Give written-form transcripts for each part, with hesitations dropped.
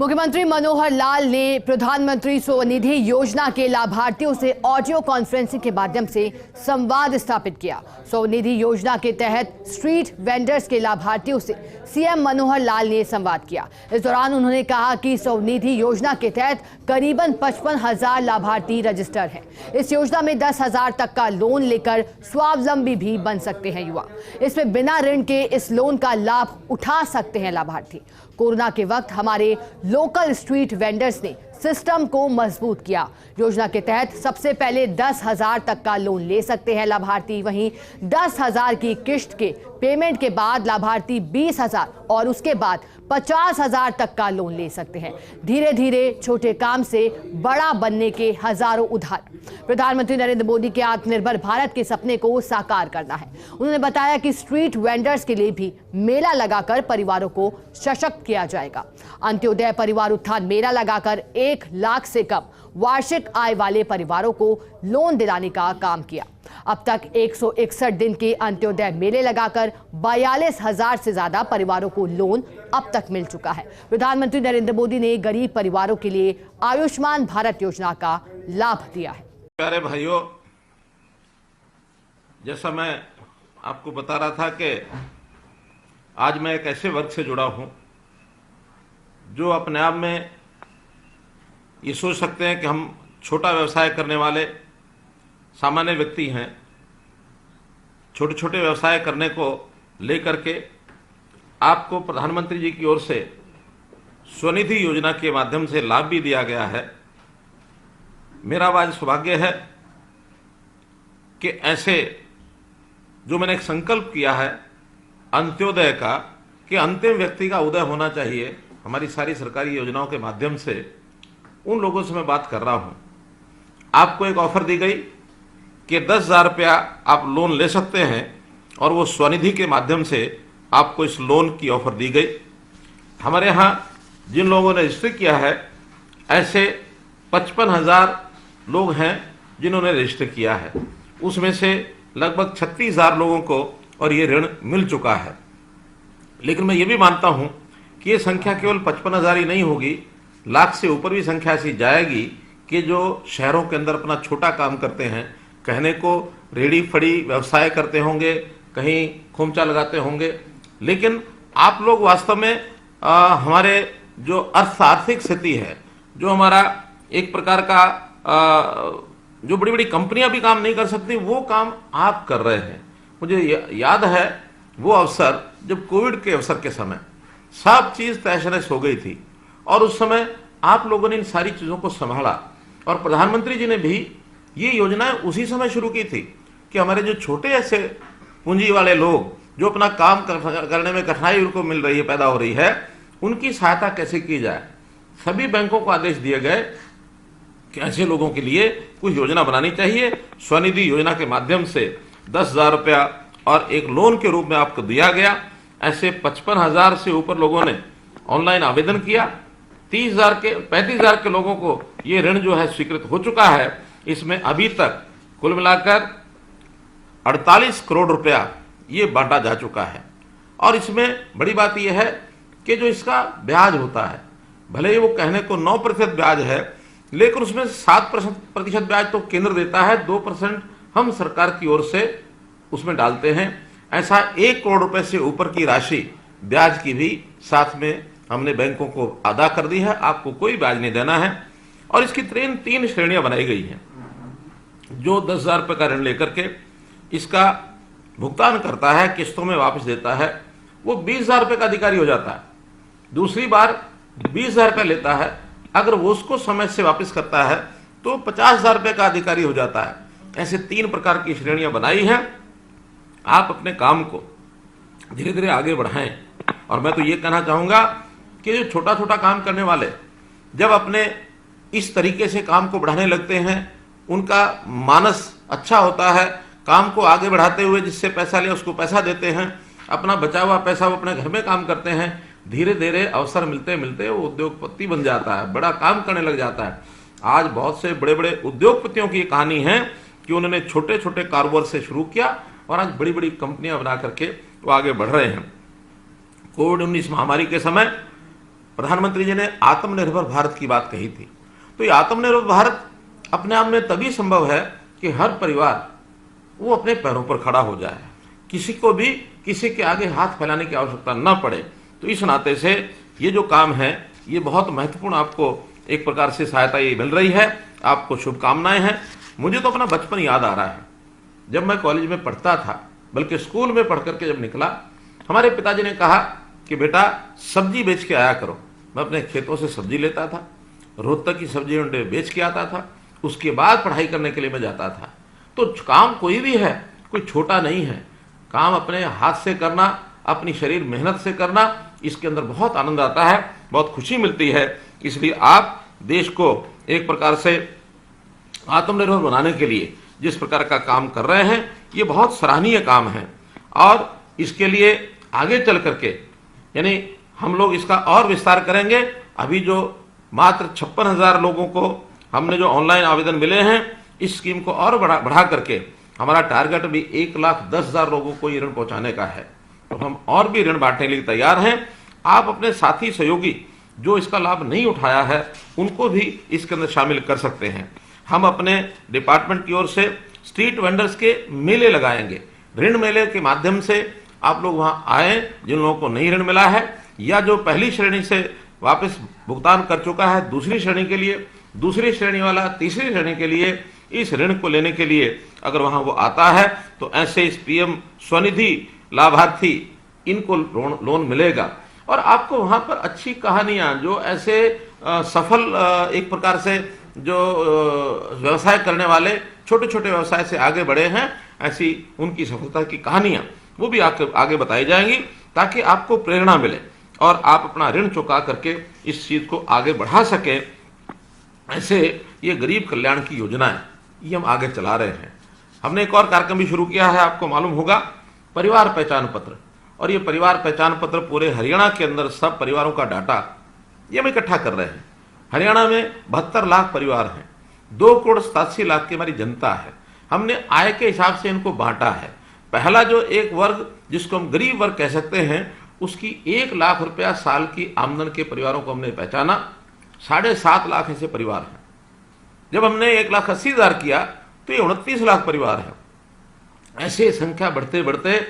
मुख्यमंत्री मनोहर लाल ने प्रधानमंत्री स्वनिधि योजना के लाभार्थियों से ऑडियो कॉन्फ्रेंसिंग के माध्यम से संवाद स्थापित किया। स्वनिधि योजना के तहत स्ट्रीट वेंडर्स के लाभार्थियों से सीएम मनोहर लाल ने संवाद किया। इस दौरान उन्होंने कहा कि स्वनिधि योजना के तहत करीबन 55,000 लाभार्थी रजिस्टर हैं। इस योजना में 10,000 तक का लोन लेकर स्वावलंबी भी बन सकते हैं युवा। इसमें बिना ऋण के इस लोन का लाभ उठा सकते हैं लाभार्थी। कोरोना के वक्त हमारे लोकल स्ट्रीट वेंडर्स ने सिस्टम को मजबूत किया। योजना के तहत सबसे पहले 10,000 तक का लोन ले सकते हैं लाभार्थी। वहीं 10,000 की किश्त के पेमेंट के बाद लाभार्थी 20,000 और उसके बाद 50,000 तक का लोन ले सकते हैं। धीरे धीरे छोटे काम से बड़ा बनने के हजारों उदाहरण। प्रधानमंत्री नरेंद्र मोदी के आत्मनिर्भर भारत के सपने को साकार करना है। उन्होंने बताया कि स्ट्रीट वेंडर्स के लिए भी मेला लगाकर परिवारों को सशक्त किया जाएगा। अंत्योदय परिवार उत्थान मेला लगाकर 1 लाख से कम वार्षिक आय वाले परिवारों को लोन दिलाने का काम किया। अब तक 161 दिन के अंत्योदय मेले लगाकर 42,000 से ज्यादा परिवारों को लोन अब तक मिल चुका है। प्रधानमंत्री नरेंद्र मोदी ने गरीब परिवारों के लिए आयुष्मान भारत योजना का लाभ दिया है। प्यारे भाइयों, जैसा मैं आपको बता रहा था कि आज मैं एक ऐसे वर्ग से जुड़ा हूं जो अपने आप में ये सोच सकते हैं कि हम छोटा व्यवसाय करने वाले सामान्य व्यक्ति हैं। छोटे छोटे व्यवसाय करने को लेकर के आपको प्रधानमंत्री जी की ओर से स्वनिधि योजना के माध्यम से लाभ भी दिया गया है। मेरा आज सौभाग्य है कि ऐसे जो मैंने एक संकल्प किया है अंत्योदय का, कि अंतिम व्यक्ति का उदय होना चाहिए, हमारी सारी सरकारी योजनाओं के माध्यम से उन लोगों से मैं बात कर रहा हूं। आपको एक ऑफर दी गई कि 10,000 रुपया आप लोन ले सकते हैं और वो स्वनिधि के माध्यम से आपको इस लोन की ऑफर दी गई। हमारे यहाँ जिन लोगों ने रजिस्टर किया है ऐसे 55,000 लोग हैं जिन्होंने रजिस्टर किया है। उसमें से लगभग 36,000 लोगों को और ये ऋण मिल चुका है। लेकिन मैं ये भी मानता हूँ कि ये संख्या केवल 55,000 ही नहीं होगी, लाख से ऊपर भी संख्या ऐसी जाएगी कि जो शहरों के अंदर अपना छोटा काम करते हैं, कहने को रेडी फड़ी व्यवसाय करते होंगे, कहीं खोमचा लगाते होंगे, लेकिन आप लोग वास्तव में हमारे जो आर्थिक स्थिति है, जो हमारा एक प्रकार का जो बड़ी बड़ी कंपनियां भी काम नहीं कर सकती, वो काम आप कर रहे हैं। मुझे याद है वो अवसर जब कोविड के अवसर के समय सब चीज तहस हो गई थी और उस समय आप लोगों ने इन सारी चीजों को संभाला और प्रधानमंत्री जी ने भी ये योजनाएं उसी समय शुरू की थी कि हमारे जो छोटे ऐसे पूंजी वाले लोग जो अपना काम करने में कठिनाई उनको मिल रही है, पैदा हो रही है, उनकी सहायता कैसे की जाए। सभी बैंकों को आदेश दिए गए कि ऐसे लोगों के लिए कुछ योजना बनानी चाहिए। स्वनिधि योजना के माध्यम से 10,000 रुपया और एक लोन के रूप में आपको दिया गया। ऐसे 55,000 से ऊपर लोगों ने ऑनलाइन आवेदन किया। 35,000 के लोगों को ये ऋण जो है स्वीकृत हो चुका है। इसमें अभी तक कुल मिलाकर 48 करोड़ रुपया ये बांटा जा चुका है। और इसमें बड़ी बात यह है कि जो इसका ब्याज होता है, भले ही वो कहने को 9% ब्याज है, लेकिन उसमें 7% ब्याज तो केंद्र देता है, 2% हम सरकार की ओर से उसमें डालते हैं। ऐसा 1 करोड़ रुपए से ऊपर की राशि ब्याज की भी साथ में हमने बैंकों को अदा कर दी है। आपको कोई ब्याज नहीं देना है। और इसकी 3 श्रेणियां बनाई गई हैं। जो 10,000 रुपये का ऋण लेकर के इसका भुगतान करता है, किस्तों में वापस देता है, वो 20,000 रुपये का अधिकारी हो जाता है। दूसरी बार 20,000 रुपये लेता है, अगर वो उसको समय से वापस करता है तो 50,000 रुपये का अधिकारी हो जाता है। ऐसे 3 प्रकार की श्रेणियां बनाई हैं। आप अपने काम को धीरे धीरे आगे बढ़ाएं। और मैं तो ये कहना चाहूंगा कि जो छोटा छोटा काम करने वाले जब अपने इस तरीके से काम को बढ़ाने लगते हैं, उनका मानस अच्छा होता है। काम को आगे बढ़ाते हुए जिससे पैसा लिया उसको पैसा देते हैं, अपना बचा हुआ पैसा वो अपने घर में काम करते हैं। धीरे धीरे अवसर मिलते मिलते वो उद्योगपति बन जाता है, बड़ा काम करने लग जाता है। आज बहुत से बड़े बड़े उद्योगपतियों की कहानी है कि उन्होंने छोटे छोटे कारोबार से शुरू किया और आज बड़ी बड़ी कंपनियां बना करके वो आगे बढ़ रहे हैं। कोविड-19 महामारी के समय प्रधानमंत्री जी ने आत्मनिर्भर भारत की बात कही थी। तो ये आत्मनिर्भर भारत अपने आप में तभी संभव है कि हर परिवार वो अपने पैरों पर खड़ा हो जाए, किसी को भी किसी के आगे हाथ फैलाने की आवश्यकता न पड़े। तो इस नाते से ये जो काम है ये बहुत महत्वपूर्ण, आपको एक प्रकार से सहायता ये मिल रही है। आपको शुभकामनाएं हैं। मुझे तो अपना बचपन याद आ रहा है, जब मैं कॉलेज में पढ़ता था, बल्कि स्कूल में पढ़ करके जब निकला, हमारे पिताजी ने कहा कि बेटा सब्जी बेच के आया करो। मैं अपने खेतों से सब्जी लेता था, रोहतक की सब्जी मंडी बेच के आता था, उसके बाद पढ़ाई करने के लिए मैं जाता था। तो काम कोई भी है, कोई छोटा नहीं है। काम अपने हाथ से करना, अपनी शरीर मेहनत से करना, इसके अंदर बहुत आनंद आता है, बहुत खुशी मिलती है। इसलिए आप देश को एक प्रकार से आत्मनिर्भर बनाने के लिए जिस प्रकार का काम कर रहे हैं ये बहुत सराहनीय काम है। और इसके लिए आगे चल करके यानी हम लोग इसका और विस्तार करेंगे। अभी जो मात्र 56,000 लोगों को हमने जो ऑनलाइन आवेदन मिले हैं, इस स्कीम को और बढ़ा करके हमारा टारगेट भी 1,10,000 लोगों को ये ऋण पहुंचाने का है। तो हम और भी ऋण बांटने के लिए तैयार हैं। आप अपने साथी सहयोगी जो इसका लाभ नहीं उठाया है उनको भी इसके अंदर शामिल कर सकते हैं। हम अपने डिपार्टमेंट की ओर से स्ट्रीट वेंडर्स के मेले लगाएंगे। ऋण मेले के माध्यम से आप लोग वहां आए, जिन लोगों को नहीं ऋण मिला है या जो पहली श्रेणी से वापस भुगतान कर चुका है दूसरी श्रेणी के लिए, दूसरी श्रेणी वाला तीसरी श्रेणी के लिए, इस ऋण को लेने के लिए अगर वहां वो आता है तो ऐसे इस पीएम स्वनिधि लाभार्थी इनको लोन मिलेगा। और आपको वहां पर अच्छी कहानियां, जो ऐसे सफल एक प्रकार से जो व्यवसाय करने वाले छोटे छोटे व्यवसाय से आगे बढ़े हैं, ऐसी उनकी सफलता की कहानियां वो भी आगे बताई जाएंगी, ताकि आपको प्रेरणा मिले और आप अपना ऋण चुका करके इस चीज को आगे बढ़ा सके। ऐसे ये गरीब कल्याण की योजनाएं ये हम आगे चला रहे हैं। हमने एक और कार्यक्रम भी शुरू किया है, आपको मालूम होगा, परिवार पहचान पत्र। और ये परिवार पहचान पत्र पूरे हरियाणा के अंदर सब परिवारों का डाटा ये हम इकट्ठा कर रहे हैं। हरियाणा में 72 लाख परिवार हैं, 2,87,00,000 की हमारी जनता है। हमने आय के हिसाब से इनको बांटा है। पहला जो एक वर्ग जिसको हम गरीब वर्ग कह सकते हैं, उसकी 1 लाख रुपया साल की आमदन के परिवारों को हमने पहचाना। 7.5 लाख ऐसे परिवार हैं। जब हमने 1,80,000 किया तो ये 29 लाख परिवार है। ऐसे संख्या बढ़ते बढ़ते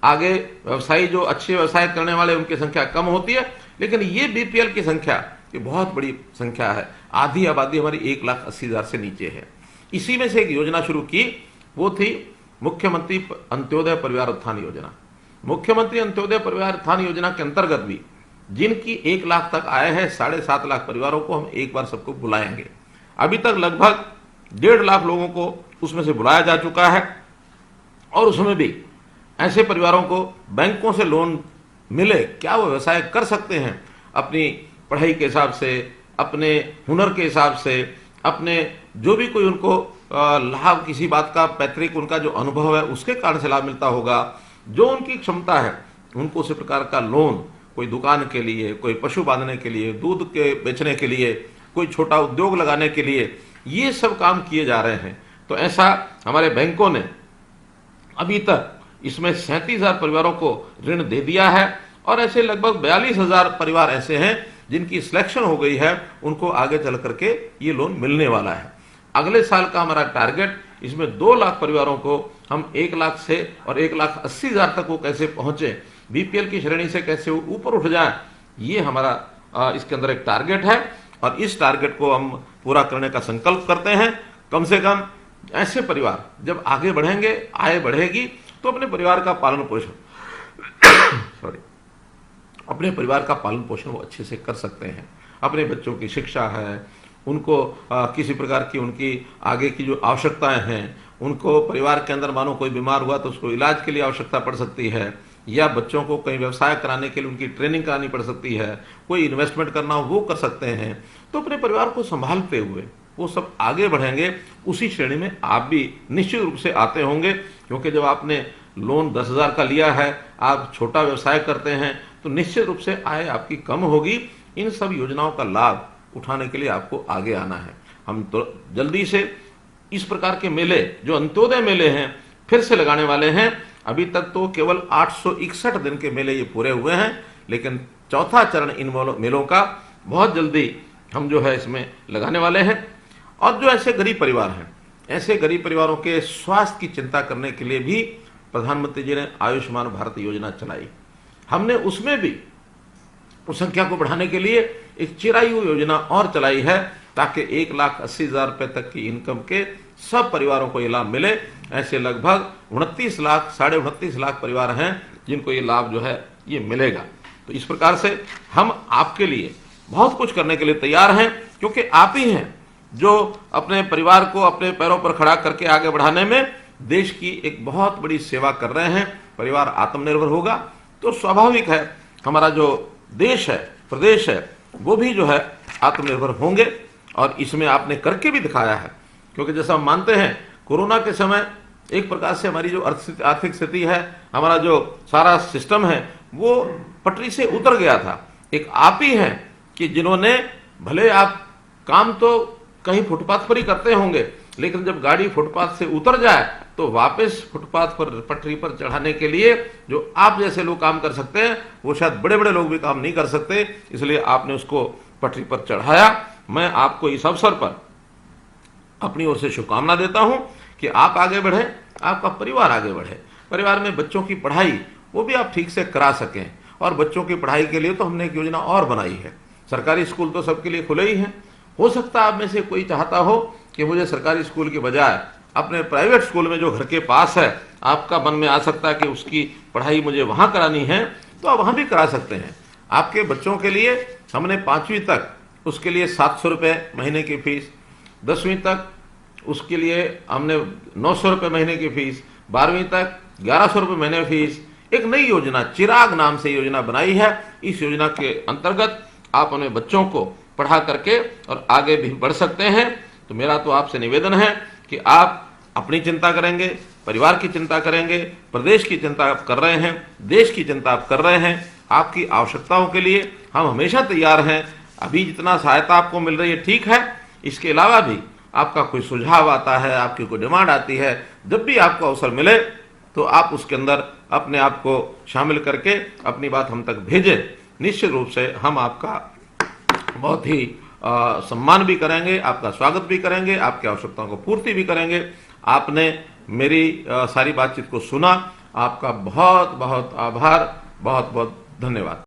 आगे व्यवसायी जो अच्छे व्यवसाय करने वाले उनकी संख्या कम होती है, लेकिन ये बीपीएल की संख्या ये बहुत बड़ी संख्या है। आधी आबादी हमारी 1,80,000 से नीचे है। इसी में से एक योजना शुरू की, वो थी मुख्यमंत्री अंत्योदय परिवार उत्थान योजना। मुख्यमंत्री अंत्योदय परिवार उत्थान योजना के अंतर्गत भी जिनकी 1 लाख तक आय है, 7.5 लाख परिवारों को हम एक बार सबको बुलाएंगे। अभी तक लगभग 1.5 लाख लोगों को उसमें से बुलाया जा चुका है। और उसमें भी ऐसे परिवारों को बैंकों से लोन मिले, क्या वो व्यवसाय कर सकते हैं अपनी पढ़ाई के हिसाब से, अपने हुनर के हिसाब से, अपने जो भी कोई उनको लाभ, किसी बात का पैतृक उनका जो अनुभव है उसके कारण से लाभ मिलता होगा, जो उनकी क्षमता है उनको उसी प्रकार का लोन, कोई दुकान के लिए, कोई पशु बांधने के लिए, दूध के बेचने के लिए, कोई छोटा उद्योग लगाने के लिए, ये सब काम किए जा रहे हैं। तो ऐसा हमारे बैंकों ने अभी तक इसमें 37,000 परिवारों को ऋण दे दिया है। और ऐसे लगभग 42,000 परिवार ऐसे हैं जिनकी सिलेक्शन हो गई है, उनको आगे चल करके ये लोन मिलने वाला है। अगले साल का हमारा टारगेट, इसमें 2 लाख परिवारों को हम 1 लाख से और 1,80,000 तक वो कैसे पहुंचे, बीपीएल की श्रेणी से कैसे ऊपर उठ जाए, ये हमारा इसके अंदर एक टारगेट है। और इस टारगेट को हम पूरा करने का संकल्प करते हैं। कम से कम ऐसे परिवार जब आगे बढ़ेंगे, आय बढ़ेगी, तो अपने परिवार का पालन पोषण अपने परिवार का पालन पोषण वो अच्छे से कर सकते हैं। अपने बच्चों की शिक्षा है, उनको किसी प्रकार की उनकी आगे की जो आवश्यकताएं हैं, उनको परिवार के अंदर मानो कोई बीमार हुआ तो उसको इलाज के लिए आवश्यकता पड़ सकती है, या बच्चों को कहीं व्यवसाय कराने के लिए उनकी ट्रेनिंग करानी पड़ सकती है, कोई इन्वेस्टमेंट करना हो वो कर सकते हैं। तो अपने परिवार को संभालते हुए वो सब आगे बढ़ेंगे। उसी श्रेणी में आप भी निश्चित रूप से आते होंगे, क्योंकि जब आपने लोन 10,000 का लिया है, आप छोटा व्यवसाय करते हैं, तो निश्चित रूप से आय आपकी कम होगी। इन सब योजनाओं का लाभ उठाने के लिए आपको आगे आना है। हम तो जल्दी से इस प्रकार के मेले, जो अंत्योदय मेले हैं, फिर से लगाने वाले हैं। अभी तक तो केवल 861 दिन के मेले ये पूरे हुए हैं, लेकिन चौथा चरण इन मेलों का बहुत जल्दी हम जो है इसमें लगाने वाले हैं। और जो ऐसे गरीब परिवार हैं, ऐसे गरीब परिवारों के स्वास्थ्य की चिंता करने के लिए भी प्रधानमंत्री जी ने आयुष्मान भारत योजना चलाई। हमने उसमें भी उस संख्या को बढ़ाने के लिए एक चिरायु योजना और चलाई है, ताकि 1,80,000 रुपये तक की इनकम के सब परिवारों को ये लाभ मिले। ऐसे लगभग 29 लाख, 29.5 लाख परिवार हैं जिनको ये लाभ जो है ये मिलेगा। तो इस प्रकार से हम आपके लिए बहुत कुछ करने के लिए तैयार हैं, क्योंकि आप ही हैं जो अपने परिवार को अपने पैरों पर खड़ा करके आगे बढ़ाने में देश की एक बहुत बड़ी सेवा कर रहे हैं। परिवार आत्मनिर्भर होगा तो स्वाभाविक है हमारा जो देश है, प्रदेश है, वो भी जो है आत्मनिर्भर होंगे। और इसमें आपने करके भी दिखाया है, क्योंकि जैसा हम मानते हैं कोरोना के समय एक प्रकार से हमारी जो आर्थिक स्थिति है, हमारा जो सारा सिस्टम है, वो पटरी से उतर गया था। एक आप ही हैं कि जिन्होंने, भले आप काम तो कहीं फुटपाथ पर ही करते होंगे, लेकिन जब गाड़ी फुटपाथ से उतर जाए तो वापस फुटपाथ पर, पटरी पर चढ़ाने के लिए जो आप जैसे लोग काम कर सकते हैं, वो शायद बड़े बड़े लोग भी काम नहीं कर सकते, इसलिए आपने उसको पटरी पर चढ़ाया। मैं आपको इस अवसर पर अपनी ओर से शुभकामना देता हूं कि आप आगे बढ़े, आपका परिवार आगे बढ़े, परिवार में बच्चों की पढ़ाई वो भी आप ठीक से करा सकें। और बच्चों की पढ़ाई के लिए तो हमने एक योजना और बनाई है। सरकारी स्कूल तो सबके लिए खुले ही हैं। हो सकता है आप में से कोई चाहता हो कि मुझे सरकारी स्कूल के बजाय अपने प्राइवेट स्कूल में जो घर के पास है, आपका मन में आ सकता है कि उसकी पढ़ाई मुझे वहां करानी है, तो आप वहां भी करा सकते हैं। आपके बच्चों के लिए हमने 5वीं तक उसके लिए 700 रुपये महीने की फीस, 10वीं तक उसके लिए हमने 900 रुपये महीने की फीस, 12वीं तक 1100 रुपये महीने फीस, एक नई योजना चिराग नाम से योजना बनाई है। इस योजना के अंतर्गत आप अपने बच्चों को पढ़ा करके और आगे भी बढ़ सकते हैं। तो मेरा तो आपसे निवेदन है कि आप अपनी चिंता करेंगे, परिवार की चिंता करेंगे, प्रदेश की चिंता आप कर रहे हैं, देश की चिंता आप कर रहे हैं। आपकी आवश्यकताओं के लिए हम हमेशा तैयार हैं। अभी जितना सहायता आपको मिल रही है ठीक है, इसके अलावा भी आपका कोई सुझाव आता है, आपकी कोई डिमांड आती है, जब भी आपको अवसर मिले तो आप उसके अंदर अपने आप को शामिल करके अपनी बात हम तक भेजें। निश्चित रूप से हम आपका बहुत ही सम्मान भी करेंगे, आपका स्वागत भी करेंगे, आपकी आवश्यकताओं को पूर्ति भी करेंगे। आपने मेरी सारी बातचीत को सुना, आपका बहुत बहुत आभार, बहुत बहुत धन्यवाद।